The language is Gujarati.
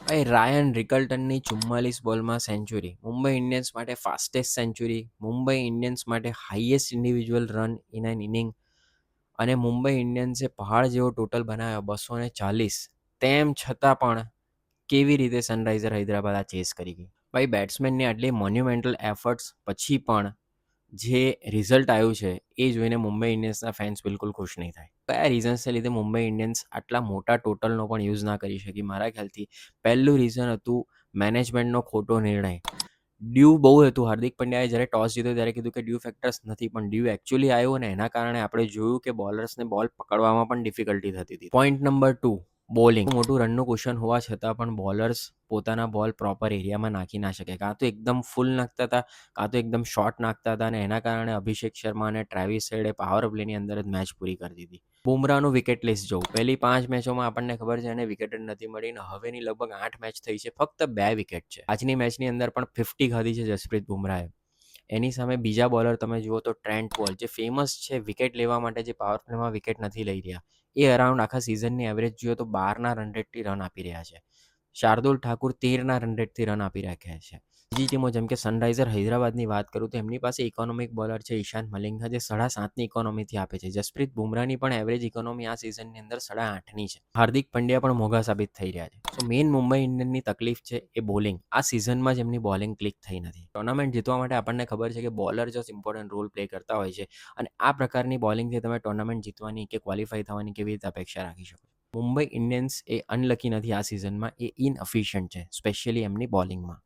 ભાઈ રાયન રિકલ્ટનની 44 બોલમાં સેન્ચુરી, મુંબઈ ઇન્ડિયન્સ માટે ફાસ્ટેસ્ટ સેન્ચુરી, મુંબઈ ઇન્ડિયન્સ માટે highest individual run in an inning, અને મુંબઈ ઇન્ડિયન્સે પહાડ જેવો ટોટલ બનાવ્યો 240. તેમ છતાં પણ કેવી રીતે સનરાઈઝર હૈદરાબાદ આ ચેસ કરી ગઈ. ભાઈ બેટ્સમેનની આટલી મોન્યુમેન્ટલ એફર્ટ્સ પછી પણ જે રિઝલ્ટ આવ્યું છે એ જોઈને મુંબઈ ઇન્ડિયન્સના ફેન્સ બિલકુલ ખુશ નહીં થાય. કયા રીઝન્સને લીધે મુંબઈ ઇન્ડિયન્સ આટલા મોટા ટોટલનો પણ યુઝ ના કરી શકી? મારા ખ્યાલથી પહેલું રીઝન હતું મેનેજમેન્ટનો ખોટો નિર્ણય. ડ્યુ બહુ હતું. હાર્દિક પંડ્યાએ જ્યારે ટોસ જીત્યો ત્યારે કીધું કે ડ્યુ ફેક્ટર્સ નથી, પણ ડ્યુ એકચ્યુઅલી આવ્યો અને એના કારણે આપણે જોયું કે બોલર્સને બોલ પકડવામાં પણ ડિફિકલ્ટી થતી હતી. Point number 2, bowling. મોટું રનનું કુશન હોવા છતાં પણ બોલર્સ પોતાના બોલ પ્રોપર એરિયામાં નાખી ના શકે. કાં તો એકદમ ફૂલ નાખતા હતા, કાં તો એકદમ શોર્ટ નાખતા હતા, અને એના કારણે અભિષેક શર્મા અને ટ્રેવિસ હેડે પાવર પ્લેની અંદર જ મેચ પૂરી કરી દીધી. બુમરાહનું વિકેટ લિસ્ટ જોઉં, પહેલી 5 મેચોમાં આપણને ખબર છે એને વિકેટ જ નથી મળી, ને હવેની લગભગ 8 મેચ થઈ છે, ફક્ત 2 વિકેટ છે. આજની મેચની અંદર પણ 50 ખાધી છે જસપ્રીત બુમરાહે. એની સામે બીજા બોલર તમે જુઓ તો ટ્રેન્ટ બોલ્ટ, જે ફેમસ છે વિકેટ લેવા માટે, જે પાવર પ્લેમાં વિકેટ નથી લઈ રહ્યા, એ અરાઉન્ડ આખા સિઝનની એવરેજ જોઈએ તો 12ના રન રેટથી રન આપી રહ્યા છે. શાર્દુલ ઠાકુર 13ના રન રેટથી રન આપી રાખ્યા છે. બીજી ટીમો જેમ કે સનરાઈઝર હૈદરાબાદની વાત કરું તો એમની પાસે ઇકોનોમિક બોલર છે ઈશાંત મલિંગા, જે 7.5ની ઇકોનોમીથી આપે છે. જસપ્રીત બુમરાહની પણ એવરેજ ઇકોનોમી આ સિઝનની અંદર 8.5ની છે. હાર્દિક પંડ્યા પણ મોંઘા સાબિત થઈ રહ્યા છે. સો મેઇન મુંબઈ ઇન્ડિયન્સની તકલીફ છે એ બોલિંગ. આ સિઝનમાં જ એમની બોલિંગ ક્લિક થઈ નથી. ટુર્નામેન્ટ જીતવા માટે આપણને ખબર છે કે બોલર જ ઇમ્પોર્ટન્ટ રોલ પ્લે કરતા હોય છે, અને આ પ્રકારની બોલિંગથી તમે ટુર્નામેન્ટ જીતવાની કે ક્વોલિફાય થવાની કેવી રીતે અપેક્ષા રાખી શકો? મુંબઈ ઇન્ડિયન્સ એ અનલકી નથી આ સિઝનમાં, એ ઇનઅફિશિયન્ટ છે, સ્પેશિયલી એમની બોલિંગમાં.